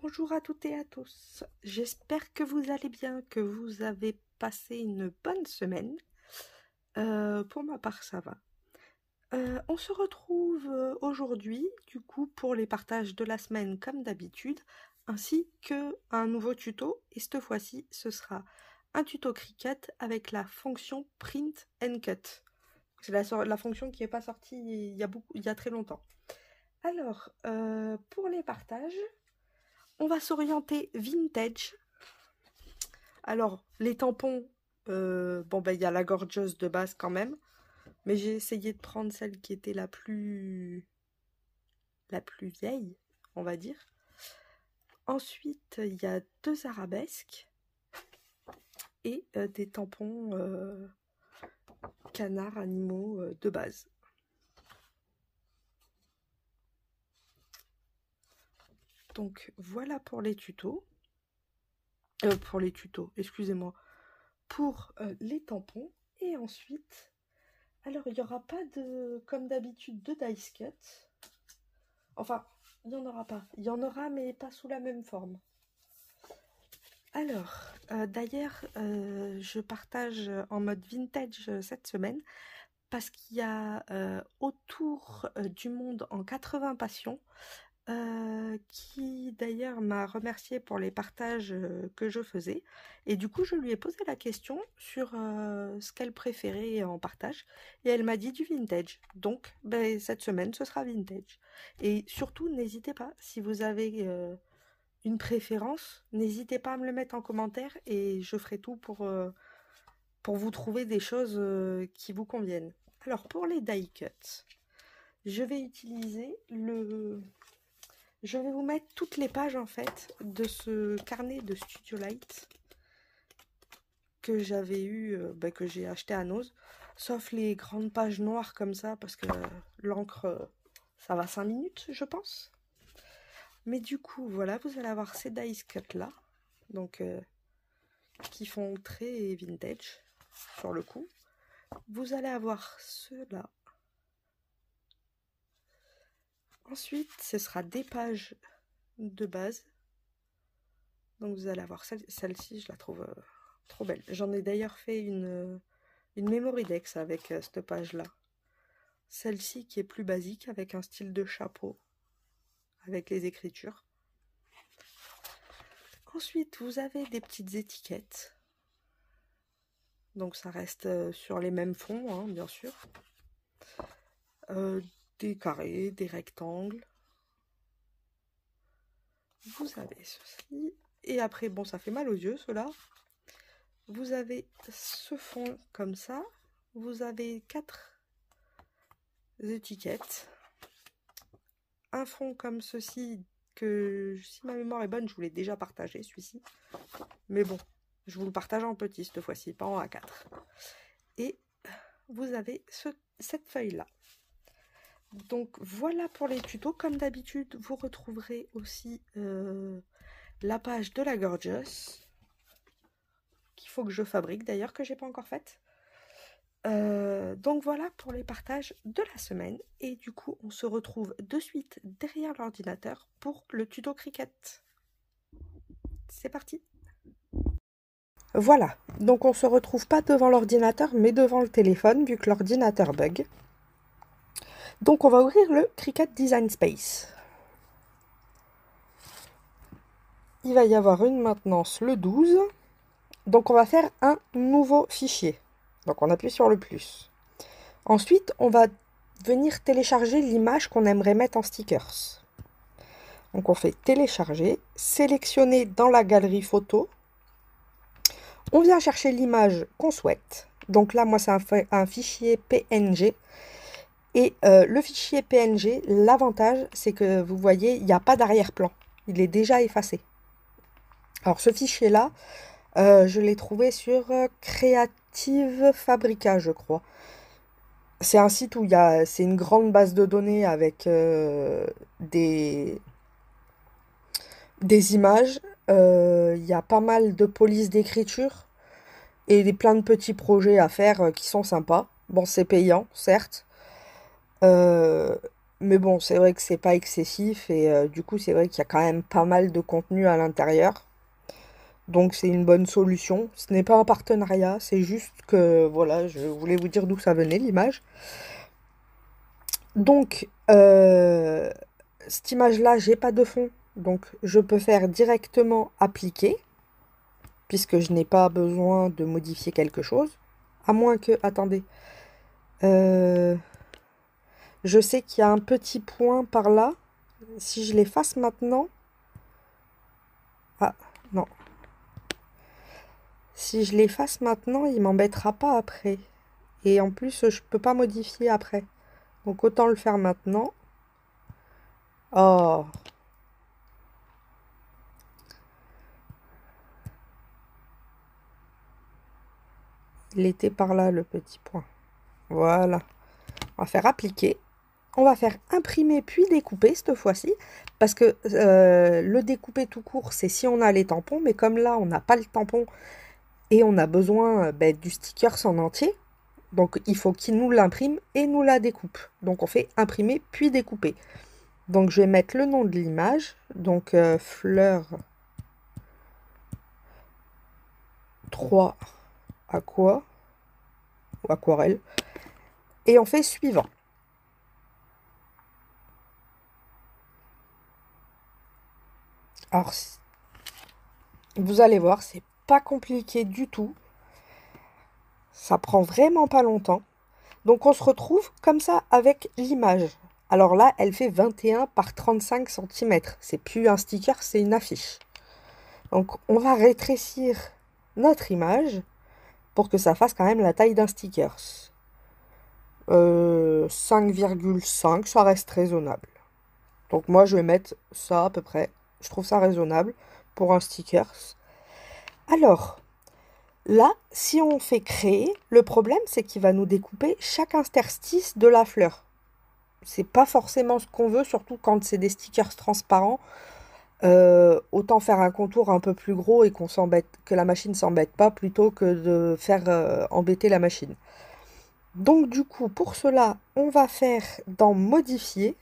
Bonjour à toutes et à tous, j'espère que vous allez bien, que vous avez passé une bonne semaine. Pour ma part, ça va. On se retrouve aujourd'hui, du coup, pour les partages de la semaine comme d'habitude, ainsi que un nouveau tuto. Et cette fois-ci, ce sera un tuto Cricut avec la fonction Print and Cut. C'est la fonction qui n'est pas sortie il y a très longtemps. Alors, pour les partages, on va s'orienter vintage. Alors, les tampons, bon, ben, il y a la Gorgeous de base quand même. Mais j'ai essayé de prendre celle qui était la plus vieille, on va dire. Ensuite, il y a 2 arabesques et des tampons canards animaux de base. Donc, voilà pour les tutos. Excusez-moi. Pour les tampons. Et ensuite, alors, il n'y aura pas de, comme d'habitude, de dice cut. Enfin, il n'y en aura pas. Il y en aura, mais pas sous la même forme. Alors, d'ailleurs, je partage en mode vintage cette semaine parce qu'il y a autour du monde en 80 passions qui d'ailleurs m'a remercié pour les partages que je faisais. Et du coup, je lui ai posé la question sur ce qu'elle préférait en partage. Et elle m'a dit du vintage. Donc, ben, cette semaine, ce sera vintage. Et surtout, n'hésitez pas, si vous avez une préférence, n'hésitez pas à me le mettre en commentaire et je ferai tout pour vous trouver des choses qui vous conviennent. Alors, pour les die cuts, je vais utiliser le... Je vais vous mettre toutes les pages en fait de ce carnet de Studio Light que j'avais eu, que j'ai acheté à Nose, sauf les grandes pages noires comme ça parce que l'encre, ça va 5 minutes je pense. Mais du coup, voilà, vous allez avoir ces dice cuts là, donc qui font très vintage sur le coup. Vous allez avoir ceux-là. Ensuite, ce sera des pages de base. Donc vous allez avoir celle-ci, je la trouve trop belle. J'en ai d'ailleurs fait une memory dex avec cette page-là. Celle-ci qui est plus basique avec un style de chapeau, avec les écritures. Ensuite, vous avez des petites étiquettes. Donc ça reste sur les mêmes fonds, hein, bien sûr. Des carrés, des rectangles. Vous avez ceci. Et après, bon, ça fait mal aux yeux, ceux-là. Vous avez ce fond comme ça. Vous avez 4 étiquettes. Un fond comme ceci, que si ma mémoire est bonne, je vous l'ai déjà partagé, celui-ci. Mais bon, je vous le partage en petit cette fois-ci, pas en A4. Et vous avez cette feuille-là. Donc voilà pour les tutos. Comme d'habitude, vous retrouverez aussi la page de la Gorgeous, qu'il faut que je fabrique d'ailleurs, que j'ai pas encore faite. Donc voilà pour les partages de la semaine. Et du coup, on se retrouve de suite derrière l'ordinateur pour le tuto Cricut. C'est parti! Voilà, donc on se retrouve pas devant l'ordinateur, mais devant le téléphone, vu que l'ordinateur bug. Donc on va ouvrir le Cricut Design Space. Il va y avoir une maintenance le 12. Donc on va faire un nouveau fichier. Donc on appuie sur le plus. Ensuite, on va venir télécharger l'image qu'on aimerait mettre en stickers. Donc on fait télécharger, sélectionner dans la galerie photo. On vient chercher l'image qu'on souhaite. Donc là, moi, c'est un fichier PNG. Et le fichier PNG, l'avantage, c'est que vous voyez, il n'y a pas d'arrière-plan. Il est déjà effacé. Alors ce fichier-là, je l'ai trouvé sur Creative Fabrica, je crois. C'est un site où c'est une grande base de données avec des images. Il y a pas mal de polices d'écriture et plein de petits projets à faire qui sont sympas. Bon, c'est payant, certes. Mais bon, c'est vrai que c'est pas excessif et du coup, c'est vrai qu'il y a quand même pas mal de contenu à l'intérieur. Donc c'est une bonne solution. Ce n'est pas un partenariat, c'est juste que voilà, je voulais vous dire d'où ça venait l'image. Donc cette image-là, j'ai pas de fond, donc je peux faire directement appliquer, puisque je n'ai pas besoin de modifier quelque chose. À moins que, attendez, euh, je sais qu'il y a un petit point par là. Si je l'efface maintenant, ah non. Si je l'efface maintenant, il m'embêtera pas après. Et en plus, je peux pas modifier après. Donc autant le faire maintenant. Oh, il était par là le petit point. Voilà. On va faire appliquer. On va faire imprimer puis découper cette fois-ci. Parce que le découper tout court, c'est si on a les tampons. Mais comme là, on n'a pas le tampon et on a besoin du sticker en entier. Donc il faut qu'il nous l'imprime et nous la découpe. Donc on fait imprimer puis découper. Donc je vais mettre le nom de l'image. Donc fleur 3 aqua ou aquarelle. Et on fait suivant. Alors vous allez voir, c'est pas compliqué du tout. Ça prend vraiment pas longtemps. Donc on se retrouve comme ça avec l'image. Alors là, elle fait 21 par 35 cm. C'est plus un sticker, c'est une affiche. Donc on va rétrécir notre image pour que ça fasse quand même la taille d'un sticker. 5,5, ça reste raisonnable. Donc moi je vais mettre ça à peu près. Je trouve ça raisonnable pour un sticker. Alors, là, si on fait créer, le problème c'est qu'il va nous découper chaque interstice de la fleur. C'est pas forcément ce qu'on veut, surtout quand c'est des stickers transparents. Autant faire un contour un peu plus gros et qu'on s'embête, que la machine s'embête pas, plutôt que de faire embêter la machine. Donc du coup, pour cela, on va faire dans modifier.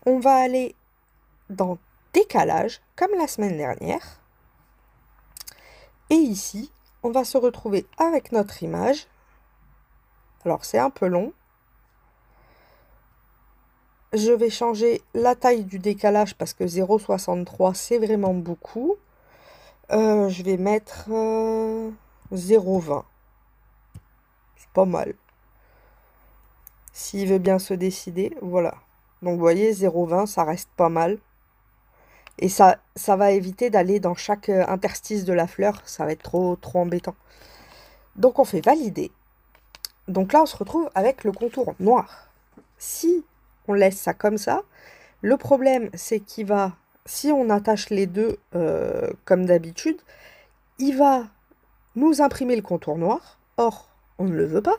On va aller dans décalage, comme la semaine dernière. Et ici, on va se retrouver avec notre image. Alors c'est un peu long. Je vais changer la taille du décalage parce que 0,63 c'est vraiment beaucoup. Je vais mettre 0,20. C'est pas mal. S'il veut bien se décider, voilà. Donc vous voyez, 0,20 ça reste pas mal. Et ça va éviter d'aller dans chaque interstice de la fleur. Ça va être trop embêtant. Donc on fait valider. Donc là on se retrouve avec le contour noir. Si on laisse ça comme ça, le problème c'est qu'il va, si on attache les deux comme d'habitude, il va nous imprimer le contour noir. Or, on ne le veut pas.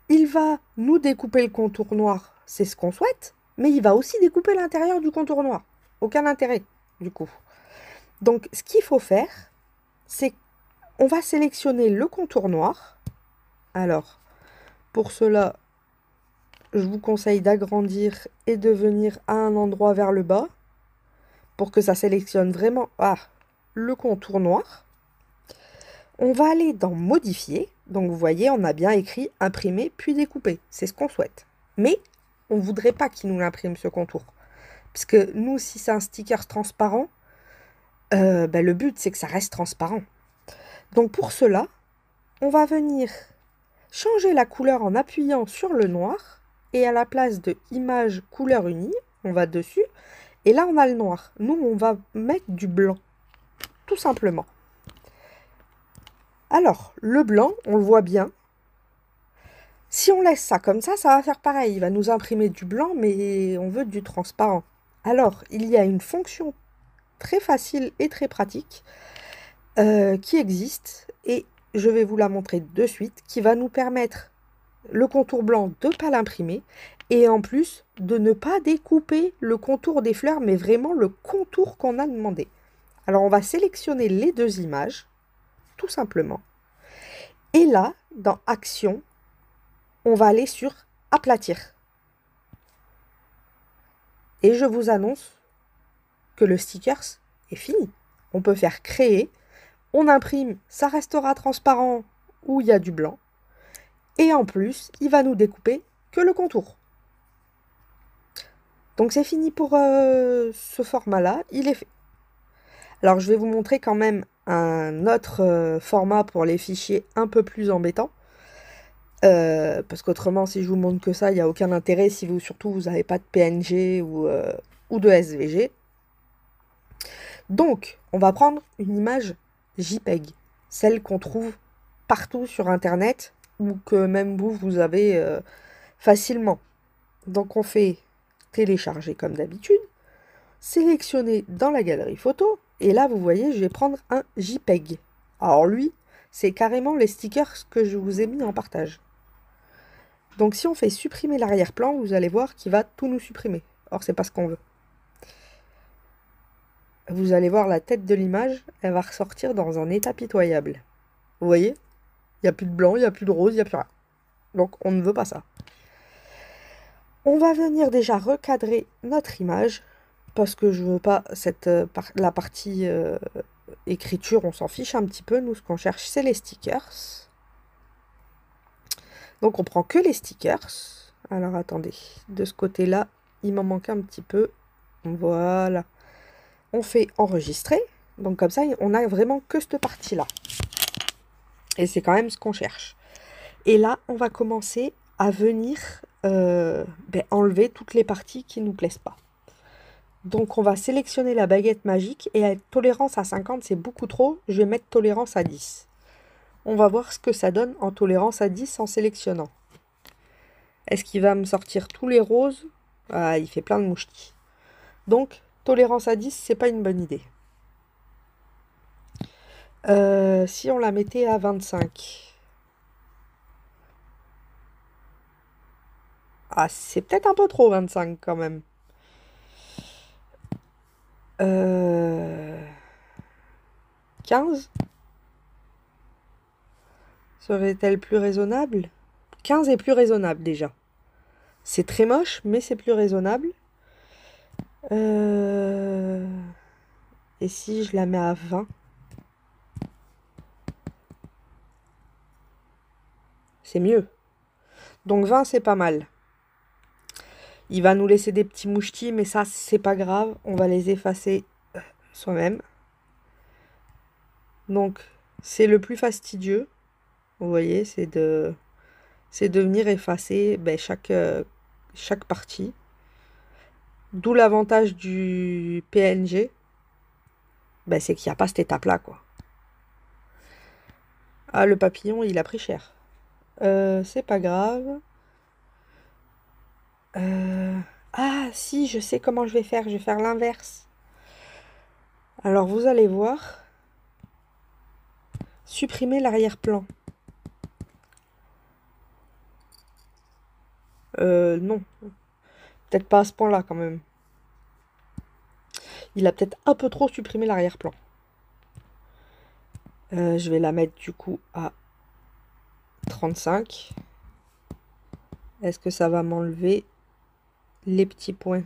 Il va nous découper le contour noir, c'est ce qu'on souhaite, mais il va aussi découper l'intérieur du contour noir. Aucun intérêt, du coup. Donc, ce qu'il faut faire, c'est qu'on va sélectionner le contour noir. Alors, pour cela, je vous conseille d'agrandir et de venir à un endroit vers le bas pour que ça sélectionne vraiment le contour noir. On va aller dans modifier. Donc vous voyez, on a bien écrit imprimer puis découper. C'est ce qu'on souhaite. Mais on ne voudrait pas qu'il nous l'imprime ce contour. Puisque nous, si c'est un sticker transparent, le but c'est que ça reste transparent. Donc pour cela, on va venir changer la couleur en appuyant sur le noir. Et à la place de image couleur unie, on va dessus. Et là, on a le noir. Nous, on va mettre du blanc. Tout simplement. Alors, le blanc, on le voit bien. Si on laisse ça comme ça va faire pareil. Il va nous imprimer du blanc, mais on veut du transparent. Alors, il y a une fonction très facile et très pratique qui existe, et je vais vous la montrer de suite, qui va nous permettre le contour blanc de ne pas l'imprimer, et en plus de ne pas découper le contour des fleurs, mais vraiment le contour qu'on a demandé. Alors, on va sélectionner les deux images, tout simplement. Et là, dans Action, on va aller sur Aplatir. Et je vous annonce que le stickers est fini. On peut faire créer, on imprime, ça restera transparent où il y a du blanc. Et en plus, il va nous découper que le contour. Donc c'est fini pour ce format-là, il est fait. Alors je vais vous montrer quand même un autre format pour les fichiers un peu plus embêtants. Parce qu'autrement, si je vous montre que ça, il n'y a aucun intérêt si surtout vous n'avez pas de PNG ou de SVG. Donc, on va prendre une image JPEG, celle qu'on trouve partout sur Internet ou que même vous avez facilement. Donc, on fait télécharger comme d'habitude, sélectionner dans la galerie photo, et là, vous voyez, je vais prendre un JPEG. Alors lui, c'est carrément les stickers que je vous ai mis en partage. Donc si on fait supprimer l'arrière-plan, vous allez voir qu'il va tout nous supprimer. Or, c'est pas ce qu'on veut. Vous allez voir la tête de l'image, elle va ressortir dans un état pitoyable. Vous voyez? Il n'y a plus de blanc, il n'y a plus de rose, il n'y a plus rien. Donc on ne veut pas ça. On va venir déjà recadrer notre image, parce que je veux pas la partie écriture, on s'en fiche un petit peu. Nous, ce qu'on cherche, c'est les stickers. Donc on prend que les stickers. Alors attendez, de ce côté-là, il m'en manque un petit peu. Voilà. On fait enregistrer. Donc comme ça, on a vraiment que cette partie-là. Et c'est quand même ce qu'on cherche. Et là, on va commencer à venir enlever toutes les parties qui ne nous plaisent pas. Donc on va sélectionner la baguette magique et à tolérance à 50, c'est beaucoup trop. Je vais mettre tolérance à 10. On va voir ce que ça donne en tolérance à 10 en sélectionnant. Est-ce qu'il va me sortir tous les roses? Ah, il fait plein de mouchetis. Donc, tolérance à 10, c'est pas une bonne idée. Si on la mettait à 25. Ah, c'est peut-être un peu trop 25 quand même. 15 serait-elle plus raisonnable? 15 est plus raisonnable déjà. C'est très moche, mais c'est plus raisonnable. Et si je la mets à 20? C'est mieux. Donc 20, c'est pas mal. Il va nous laisser des petits mouchetis, mais ça, c'est pas grave. On va les effacer soi-même. Donc, c'est le plus fastidieux. Vous voyez, c'est de venir effacer chaque partie. D'où l'avantage du PNG. C'est qu'il n'y a pas cette étape-là, quoi. Ah, le papillon, il a pris cher. C'est pas grave. Ah, si, je sais comment je vais faire. Je vais faire l'inverse. Alors, vous allez voir. Supprimer l'arrière-plan. Non. Peut-être pas à ce point-là, quand même. Il a peut-être un peu trop supprimé l'arrière-plan. Je vais la mettre, du coup, à 35. Est-ce que ça va m'enlever les petits points?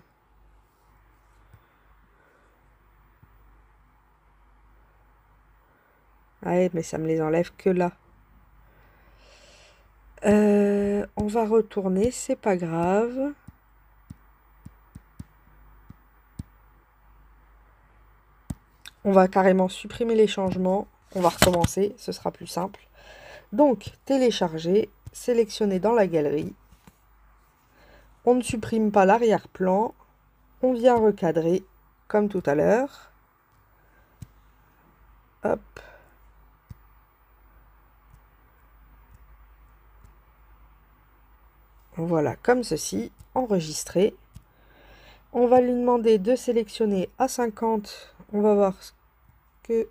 Ouais, mais ça me les enlève que là. On va retourner, c'est pas grave. On va carrément supprimer les changements. On va recommencer, ce sera plus simple. Donc, télécharger, sélectionner dans la galerie. On ne supprime pas l'arrière-plan. On vient recadrer, comme tout à l'heure. Hop. Voilà, comme ceci, enregistrer. On va lui demander de sélectionner à 50. On va voir ce que...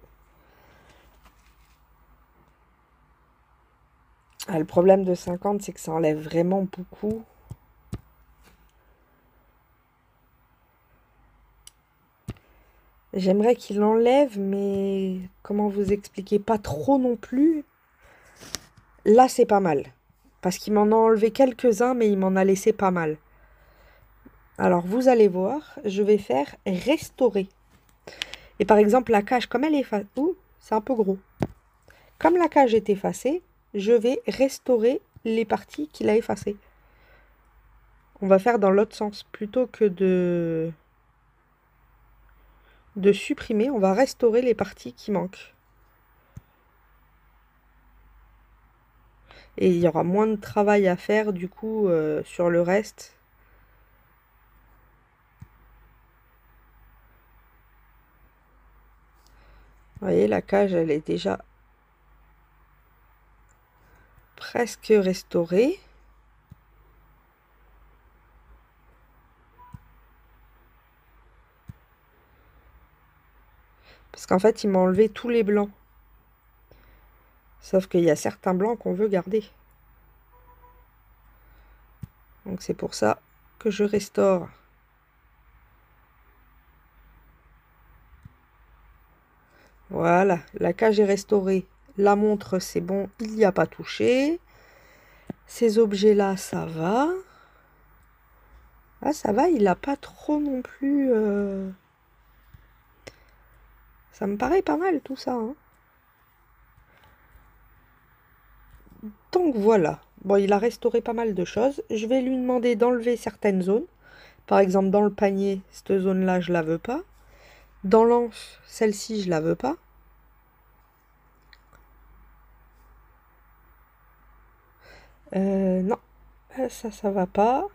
Ah, le problème de 50, c'est que ça enlève vraiment beaucoup. J'aimerais qu'il enlève, mais comment vous expliquer? Pas trop non plus. Là, c'est pas mal. Parce qu'il m'en a enlevé quelques-uns, mais il m'en a laissé pas mal. Alors, vous allez voir, je vais faire restaurer. Et par exemple, la cage, comme elle est effacée... Ouh, c'est un peu gros. Comme la cage est effacée, je vais restaurer les parties qu'il a effacées. On va faire dans l'autre sens. Plutôt que de supprimer, on va restaurer les parties qui manquent. Et il y aura moins de travail à faire, du coup, sur le reste. Vous voyez, la cage, elle est déjà presque restaurée. Parce qu'en fait, il m'a enlevé tous les blancs. Sauf qu'il y a certains blancs qu'on veut garder. Donc c'est pour ça que je restaure. Voilà, la cage est restaurée. La montre, c'est bon, il n'y a pas touché. Ces objets-là, ça va. Ah, ça va, il n'a pas trop non plus... Ça me paraît pas mal tout ça, hein. Donc voilà. Bon, il a restauré pas mal de choses. Je vais lui demander d'enlever certaines zones. Par exemple, dans le panier, cette zone-là, je la veux pas. Dans l'anse, celle-ci, je la veux pas. Non, ça va pas.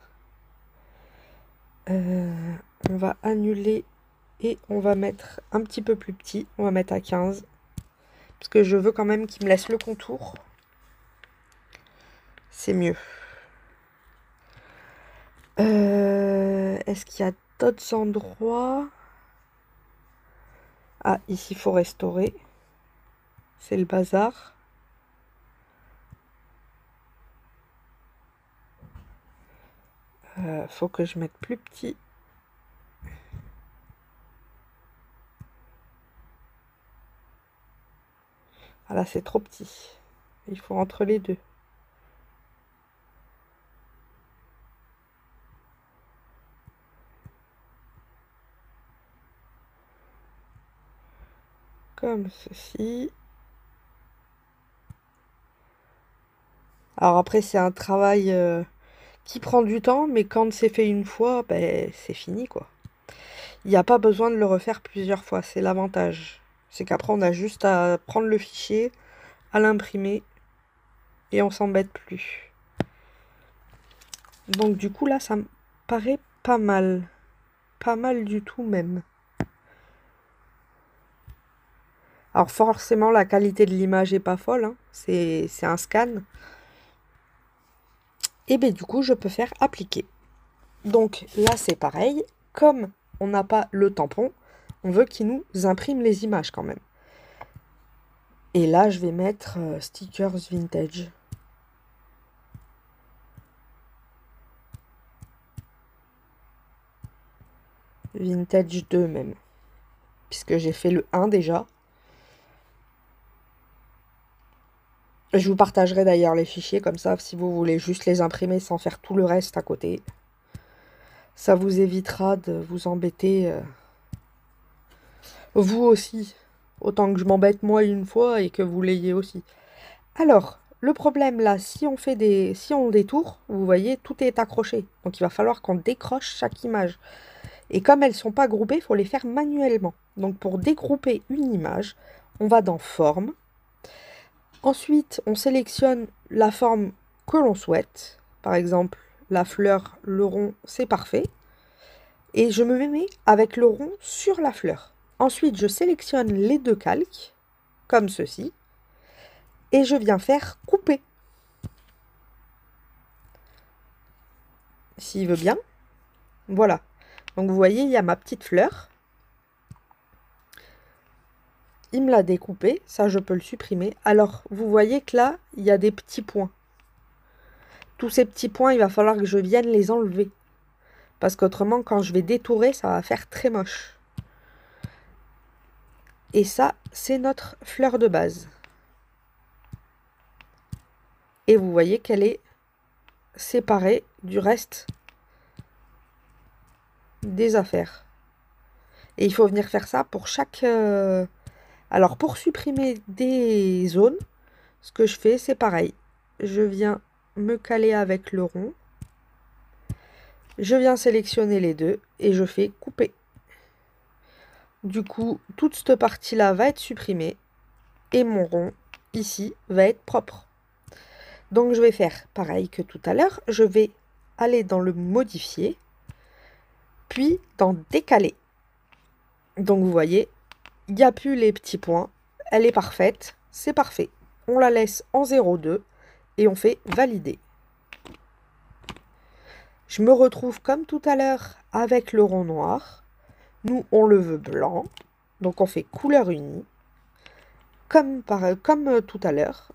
On va annuler et on va mettre un petit peu plus petit. On va mettre à 15. Parce que je veux quand même qu'il me laisse le contour. C'est mieux. Est-ce qu'il y a d'autres endroits? Ah, ici, il faut restaurer. C'est le bazar. Faut que je mette plus petit. Ah là, c'est trop petit. Il faut entre les deux. Comme ceci. Alors après, c'est un travail qui prend du temps, mais quand c'est fait une fois, ben, c'est fini, quoi. Il n'y a pas besoin de le refaire plusieurs fois, c'est l'avantage. C'est qu'après, on a juste à prendre le fichier, à l'imprimer, et on s'embête plus. Donc du coup, là, ça me paraît pas mal. Pas mal du tout, même. Alors forcément, la qualité de l'image est pas folle, hein. C'est un scan. Et bien du coup, je peux faire appliquer. Donc là, c'est pareil. Comme on n'a pas le tampon, on veut qu'il nous imprime les images quand même. Et là, je vais mettre stickers vintage. Vintage 2 même. Puisque j'ai fait le 1 déjà. Je vous partagerai d'ailleurs les fichiers comme ça, si vous voulez juste les imprimer sans faire tout le reste à côté. Ça vous évitera de vous embêter. Vous aussi. Autant que je m'embête moi une fois et que vous l'ayez aussi. Alors, le problème là, si on détourne, vous voyez, tout est accroché. Donc il va falloir qu'on décroche chaque image. Et comme elles ne sont pas groupées, il faut les faire manuellement. Donc pour dégrouper une image, on va dans Forme. Ensuite, on sélectionne la forme que l'on souhaite. Par exemple, la fleur, le rond, c'est parfait. Et je me mets avec le rond sur la fleur. Ensuite, je sélectionne les deux calques, comme ceci. Et je viens faire couper. S'il veut bien. Voilà. Donc vous voyez, il y a ma petite fleur. Il me l'a découpé, ça je peux le supprimer. Alors vous voyez que là, il y a des petits points. Tous ces petits points, il va falloir que je vienne les enlever. Parce qu'autrement, quand je vais détourer, ça va faire très moche. Et ça, c'est notre fleur de base. Et vous voyez qu'elle est séparée du reste des affaires. Et il faut venir faire ça pour chaque... Alors, pour supprimer des zones, ce que je fais, c'est pareil. Je viens me caler avec le rond. Je viens sélectionner les deux et je fais couper. Du coup, toute cette partie-là va être supprimée et mon rond, ici, va être propre. Donc, je vais faire pareil que tout à l'heure. Je vais aller dans le modifier, puis dans décaler. Donc, vous voyez, il n'y a plus les petits points. Elle est parfaite, c'est parfait. On la laisse en 0,2 et on fait valider. Je me retrouve comme tout à l'heure avec le rond noir. Nous, on le veut blanc. Donc, on fait couleur unie. Comme tout à l'heure.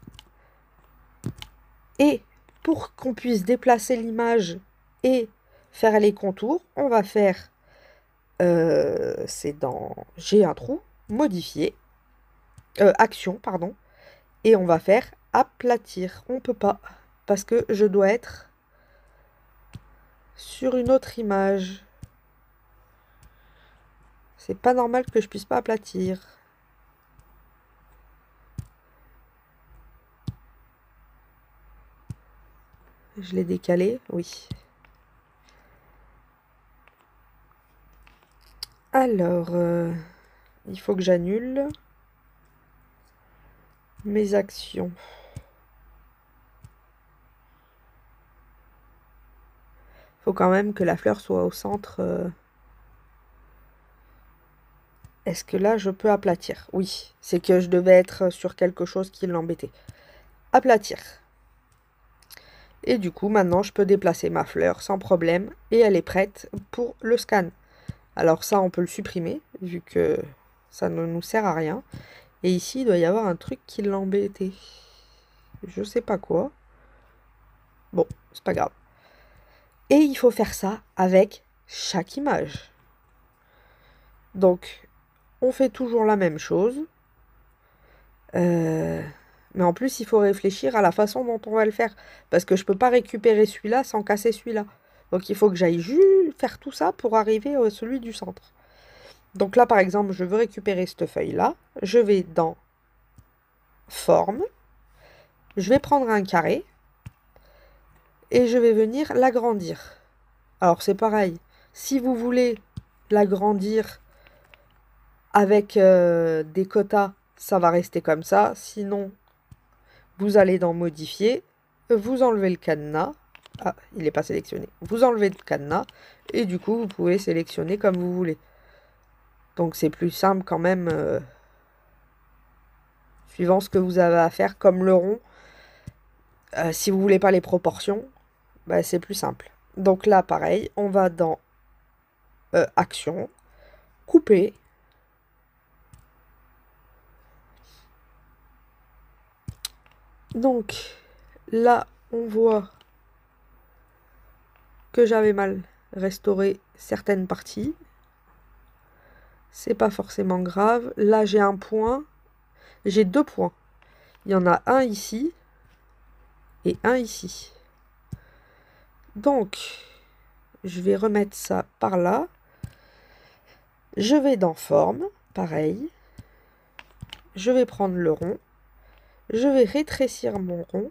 Et pour qu'on puisse déplacer l'image et faire les contours, on va faire, c'est dans j'ai un trou, modifier, action, pardon. Et on va faire aplatir. On peut pas, parce que je dois être sur une autre image. C'est pas normal que je puisse pas aplatir. Je l'ai décalé, oui. Alors, il faut que j'annule mes actions. Faut quand même que la fleur soit au centre. Est-ce que là, je peux aplatir? Oui, c'est que je devais être sur quelque chose qui l'embêtait. Aplatir. Et du coup, maintenant, je peux déplacer ma fleur sans problème. Et elle est prête pour le scan. Alors ça, on peut le supprimer, vu que ça ne nous sert à rien. Et ici, il doit y avoir un truc qui l'embêtait. Je sais pas quoi. Bon, c'est pas grave. Et il faut faire ça avec chaque image. Donc, on fait toujours la même chose. Mais en plus, il faut réfléchir à la façon dont on va le faire. Parce que je ne peux pas récupérer celui-là sans casser celui-là. Donc, il faut que j'aille juste faire tout ça pour arriver à celui du centre. Donc là, par exemple, je veux récupérer cette feuille-là. Je vais dans Forme. Je vais prendre un carré. Et je vais venir l'agrandir. Alors, c'est pareil. Si vous voulez l'agrandir avec des quotas, ça va rester comme ça. Sinon, vous allez dans Modifier, vous enlevez le cadenas. Ah, il n'est pas sélectionné. Vous enlevez le cadenas et du coup, vous pouvez sélectionner comme vous voulez. Donc, c'est plus simple quand même, suivant ce que vous avez à faire, comme le rond. Si vous voulez pas les proportions, bah, c'est plus simple. Donc là, pareil, on va dans Action, Couper. Donc, là, on voit que j'avais mal restauré certaines parties. C'est pas forcément grave. Là, j'ai un point. J'ai deux points. Il y en a un ici et un ici. Donc, je vais remettre ça par là. Je vais dans Forme, pareil. Je vais prendre le rond. Je vais rétrécir mon rond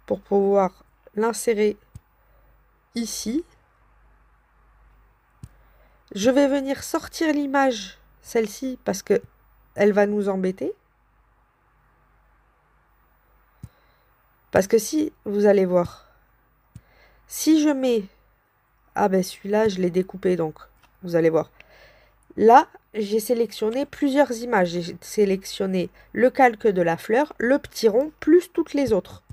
pour pouvoir l'insérer ici. Je vais venir sortir l'image, celle-ci, parce que elle va nous embêter. Parce que si, vous allez voir, si je mets... Ah ben celui-là, je l'ai découpé, donc vous allez voir. Là, j'ai sélectionné plusieurs images. J'ai sélectionné le calque de la fleur, le petit rond, plus toutes les autres.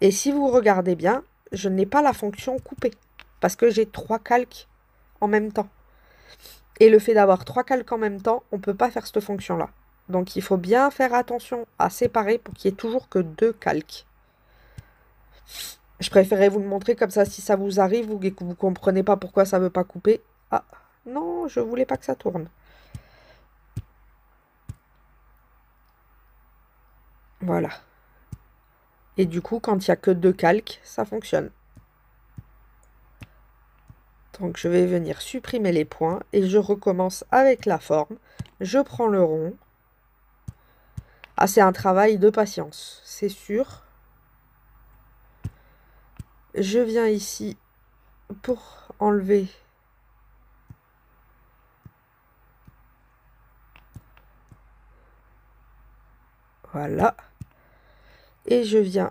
Et si vous regardez bien, je n'ai pas la fonction couper, parce que j'ai 3 calques en même temps. Et le fait d'avoir 3 calques en même temps, on ne peut pas faire cette fonction-là. Donc il faut bien faire attention à séparer pour qu'il n'y ait toujours que 2 calques. Je préférais vous le montrer comme ça, si ça vous arrive ou que vous ne comprenez pas pourquoi ça ne veut pas couper. Ah, non, je voulais pas que ça tourne. Voilà. Et du coup, quand il n'y a que 2 calques, ça fonctionne. Donc je vais venir supprimer les points et je recommence avec la forme. Je prends le rond. Ah, c'est un travail de patience, c'est sûr. Je viens ici pour enlever voilà. Et je viens,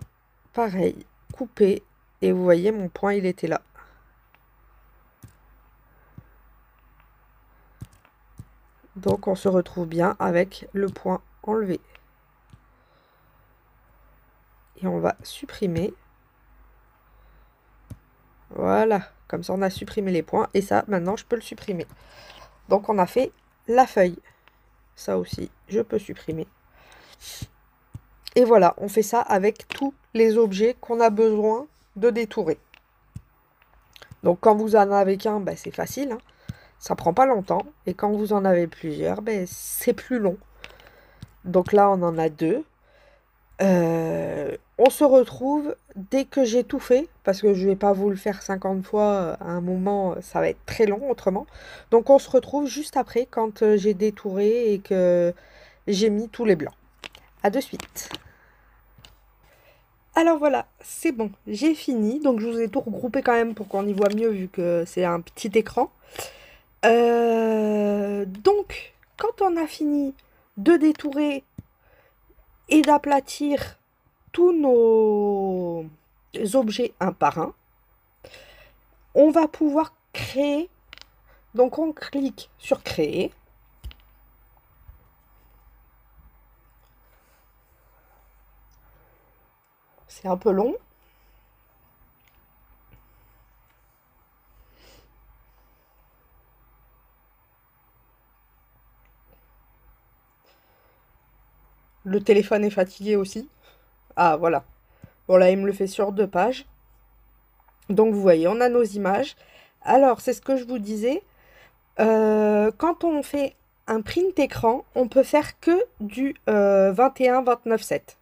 pareil, couper. Et vous voyez, mon point, il était là. Donc, on se retrouve bien avec le point enlevé. Et on va supprimer. Voilà. Comme ça, on a supprimé les points. Et ça, maintenant, je peux le supprimer. Donc, on a fait la feuille. Ça aussi, je peux supprimer. Et voilà, on fait ça avec tous les objets qu'on a besoin de détourer. Donc, quand vous en avez qu'un, ben, c'est facile, hein. Ça prend pas longtemps. Et quand vous en avez plusieurs, ben, c'est plus long. Donc là, on en a 2. On se retrouve dès que j'ai tout fait, parce que je vais pas vous le faire 50 fois à un moment, ça va être très long autrement. Donc on se retrouve juste après quand j'ai détouré et que j'ai mis tous les blancs. À de suite. Alors voilà, c'est bon, j'ai fini. Donc je vous ai tout regroupé quand même pour qu'on y voit mieux vu que c'est un petit écran. Donc, quand on a fini de détourer et d'aplatir tous nos objets un par un, on va pouvoir créer. Donc on clique sur créer. C'est un peu long. Le téléphone est fatigué aussi. Ah voilà. Bon là il me le fait sur 2 pages. Donc vous voyez, on a nos images. Alors c'est ce que je vous disais. Quand on fait un print écran, on peut faire que du 21-29/7.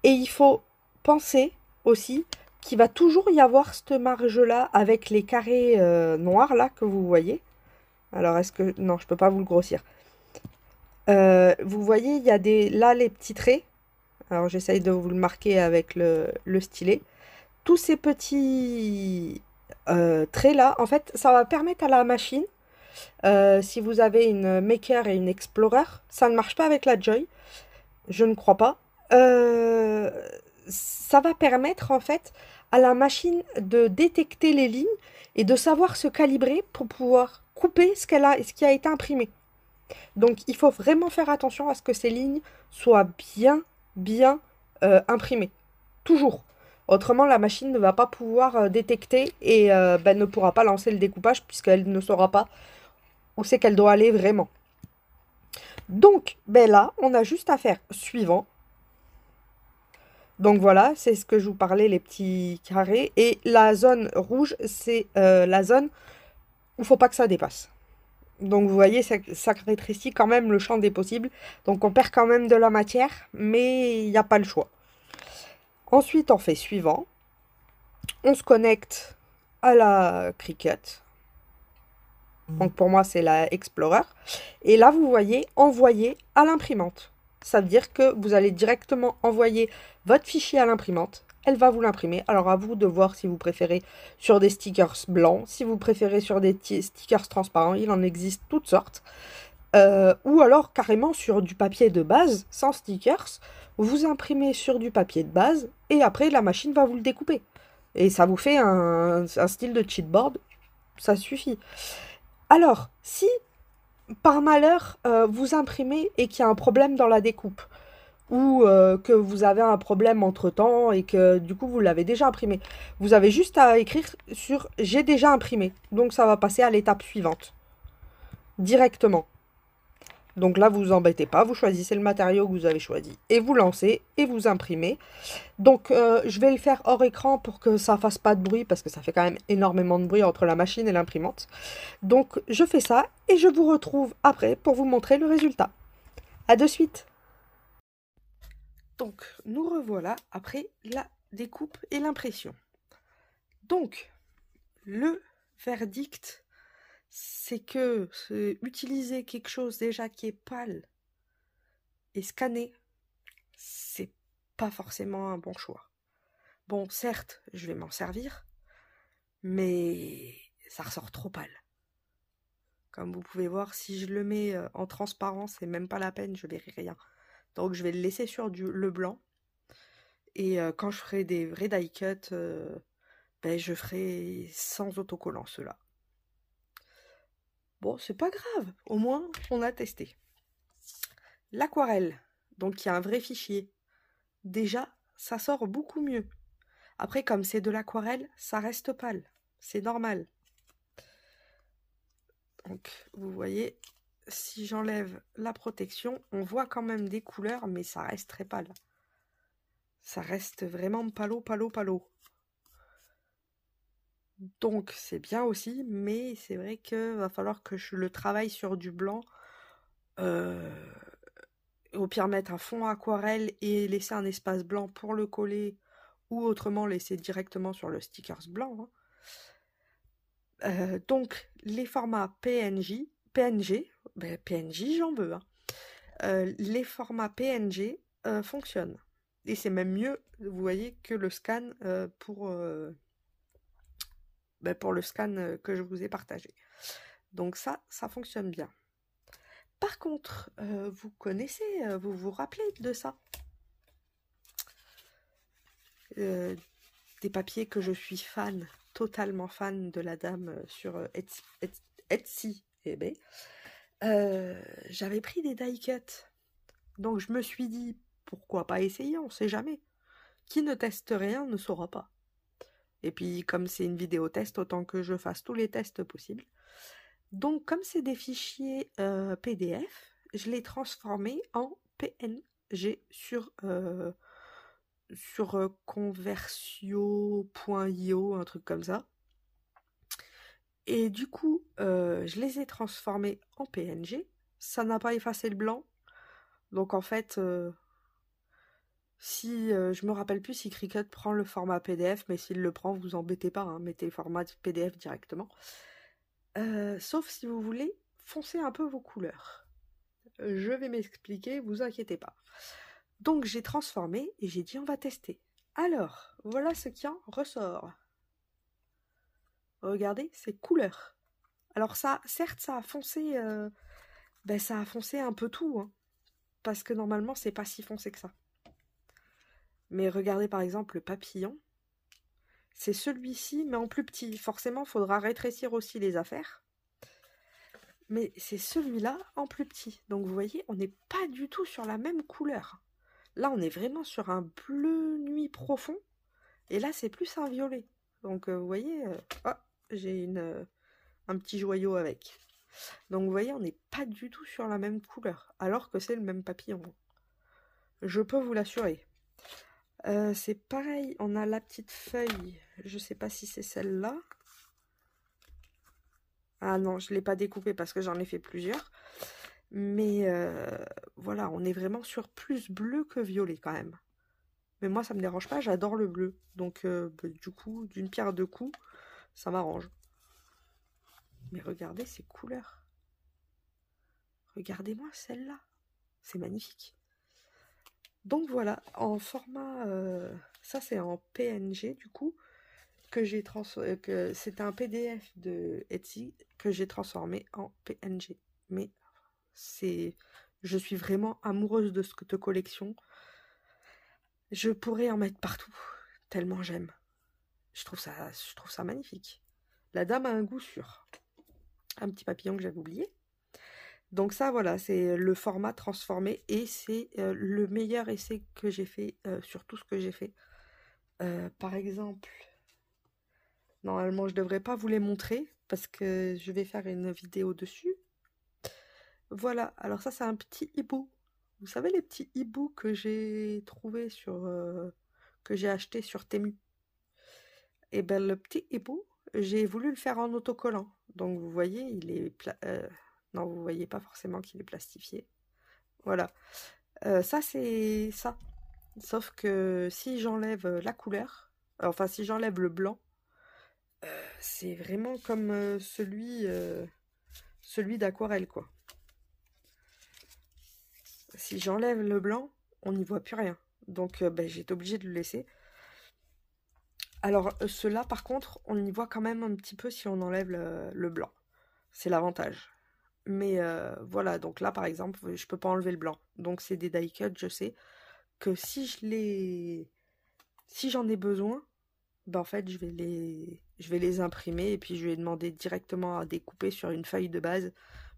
Et il faut penser aussi qu'il va toujours y avoir cette marge-là avec les carrés noirs là que vous voyez. Alors est-ce que... Non, je peux pas vous le grossir. Vous voyez, il y a là les petits traits. Alors j'essaye de vous le marquer avec le stylet. Tous ces petits traits là, en fait, ça va permettre à la machine, si vous avez une Maker et une Explorer, ça ne marche pas avec la Joy, je ne crois pas. Ça va permettre en fait à la machine de détecter les lignes et de savoir se calibrer pour pouvoir couper ce qui a été imprimé. Donc il faut vraiment faire attention à ce que ces lignes soient bien imprimées. Toujours. Autrement, la machine ne va pas pouvoir détecter et ne pourra pas lancer le découpage puisqu'elle ne saura pas où c'est qu'elle doit aller vraiment. Donc, là, on a juste à faire suivant. Donc voilà, c'est ce que je vous parlais, les petits carrés. Et la zone rouge, c'est la zone où il ne faut pas que ça dépasse. Donc vous voyez, ça rétrécit quand même le champ des possibles. Donc on perd quand même de la matière, mais il n'y a pas le choix. Ensuite, on fait suivant. On se connecte à la Cricut. Donc pour moi, c'est la Explorer. Et là, vous voyez, envoyer à l'imprimante. Ça veut dire que vous allez directement envoyer votre fichier à l'imprimante. Elle va vous l'imprimer. Alors à vous de voir si vous préférez sur des stickers blancs, si vous préférez sur des stickers transparents. Il en existe toutes sortes. Ou alors carrément sur du papier de base, sans stickers. Vous imprimez sur du papier de base et après la machine va vous le découper. Et ça vous fait un style de cheatboard. Ça suffit. Alors, si par malheur vous imprimez et qu'il y a un problème dans la découpe, ou que vous avez un problème entre-temps et que du coup vous l'avez déjà imprimé, vous avez juste à écrire sur « J'ai déjà imprimé ». Donc ça va passer à l'étape suivante, directement. Donc là, vous vous embêtez pas, vous choisissez le matériau que vous avez choisi et vous lancez et vous imprimez. Donc je vais le faire hors écran pour que ça fasse pas de bruit parce que ça fait quand même énormément de bruit entre la machine et l'imprimante. Donc je fais ça et je vous retrouve après pour vous montrer le résultat. À de suite. Donc nous revoilà après la découpe et l'impression. Donc le verdict, c'est que utiliser quelque chose déjà qui est pâle et scanner, c'est pas forcément un bon choix. Bon, certes, je vais m'en servir, mais ça ressort trop pâle. Comme vous pouvez voir, si je le mets en transparent, c'est même pas la peine, je verrai rien. Donc je vais le laisser sur le blanc. Et quand je ferai des vrais die cuts, ben, je ferai sans autocollant ceux-là. Bon, c'est pas grave, au moins on a testé. L'aquarelle, donc il y a un vrai fichier. Déjà, ça sort beaucoup mieux. Après, comme c'est de l'aquarelle, ça reste pâle. C'est normal. Donc, vous voyez, si j'enlève la protection, on voit quand même des couleurs, mais ça reste très pâle. Ça reste vraiment palo, palo, palo. Donc, c'est bien aussi, mais c'est vrai qu'il va falloir que je le travaille sur du blanc. Au pire, mettre un fond aquarelle et laisser un espace blanc pour le coller, ou autrement laisser directement sur le stickers blanc. Hein. Donc, les formats PNG, ben, PNG j'en veux. Hein. Les formats PNG fonctionnent. Et c'est même mieux, vous voyez, que le scan pour le scan que je vous ai partagé. Donc ça fonctionne bien. Par contre, vous connaissez, vous vous rappelez de ça des papiers que je suis fan, totalement fan de la dame sur Etsy eBay. J'avais pris des die cuts. Donc je me suis dit, pourquoi pas essayer, on sait jamais. Qui ne teste rien ne saura pas. Et puis comme c'est une vidéo test, autant que je fasse tous les tests possibles. Donc comme c'est des fichiers PDF, je l'ai transformé en PNG sur conversio.io, un truc comme ça. Et du coup, je les ai transformés en PNG. Ça n'a pas effacé le blanc. Donc en fait, si je me rappelle plus si Cricut prend le format PDF, mais s'il le prend, vous embêtez pas, hein, mettez le format PDF directement. Sauf si vous voulez foncer un peu vos couleurs. Je vais m'expliquer, vous inquiétez pas. Donc j'ai transformé et j'ai dit on va tester. Alors, voilà ce qui en ressort. Regardez, c'est couleur. Alors ça, certes, ça a foncé un peu tout, hein, parce que normalement, c'est pas si foncé que ça. Mais regardez par exemple le papillon. C'est celui-ci, mais en plus petit. Forcément, il faudra rétrécir aussi les affaires. Mais c'est celui-là en plus petit. Donc vous voyez, on n'est pas du tout sur la même couleur. Là, on est vraiment sur un bleu nuit profond. Et là, c'est plus un violet. Donc vous voyez, j'ai un petit joyau avec. Donc vous voyez, on n'est pas du tout sur la même couleur. Alors que c'est le même papillon. Je peux vous l'assurer. C'est pareil, on a la petite feuille. Je sais pas si c'est celle-là. Ah non, je ne l'ai pas découpée parce que j'en ai fait plusieurs. Mais voilà, on est vraiment sur plus bleu que violet quand même. Mais moi, ça me dérange pas, j'adore le bleu. Donc du coup, d'une pierre deux coups, ça m'arrange. Mais regardez ces couleurs. Regardez-moi celle-là. C'est magnifique. Donc voilà, en format... ça c'est en PNG du coup. C'est un PDF de Etsy que j'ai transformé en PNG. Mais je suis vraiment amoureuse de cette collection. Je pourrais en mettre partout, tellement j'aime. Je trouve ça magnifique. La dame a un goût sûr. Un petit papillon que j'avais oublié. Donc ça, voilà, c'est le format transformé et c'est le meilleur essai que j'ai fait sur tout ce que j'ai fait. Par exemple... Normalement, je devrais pas vous les montrer parce que je vais faire une vidéo dessus. Voilà, alors ça c'est un petit hibou. Vous savez les petits hiboux que j'ai trouvé que j'ai acheté sur Temu. Et ben le petit hibou, j'ai voulu le faire en autocollant. Donc vous voyez, il est non, vous voyez pas forcément qu'il est plastifié. Voilà. Ça c'est ça. Sauf que si j'enlève la couleur, enfin si j'enlève le blanc, c'est vraiment comme celui d'aquarelle, quoi. Si j'enlève le blanc, on n'y voit plus rien. Donc ben, j'ai été obligée de le laisser. Alors ceux-là, par contre, on y voit quand même un petit peu si on enlève le blanc. C'est l'avantage. Mais voilà, donc là, par exemple, je peux pas enlever le blanc. Donc c'est des die cut, je sais que si j'en ai besoin, ben en fait, je vais les imprimer et puis je vais demander directement à découper sur une feuille de base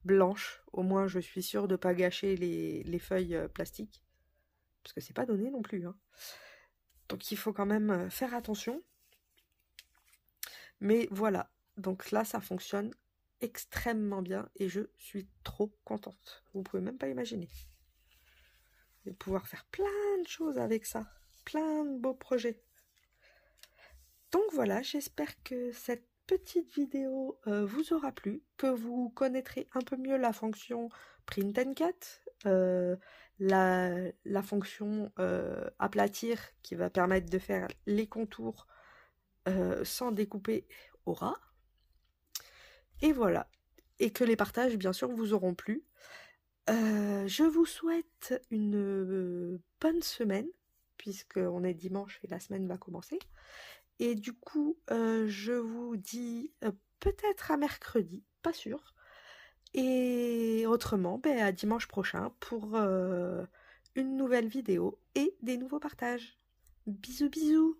blanche. Au moins, je suis sûre de pas gâcher les feuilles plastiques. Parce que c'est pas donné non plus, hein. Donc il faut quand même faire attention. Mais voilà, donc là ça fonctionne extrêmement bien et je suis trop contente. Vous pouvez même pas imaginer. Je vais pouvoir faire plein de choses avec ça, plein de beaux projets. Donc voilà, j'espère que cette petite vidéo vous aura plu, que vous connaîtrez un peu mieux la fonction Print and Cut, la fonction aplatir qui va permettre de faire les contours sans découper au ras. Et voilà. Et que les partages, bien sûr, vous auront plu. Je vous souhaite une bonne semaine, puisqu'on est dimanche et la semaine va commencer. Et du coup, je vous dis peut-être à mercredi, pas sûr. Et autrement, ben, à dimanche prochain pour une nouvelle vidéo et des nouveaux partages. Bisous bisous!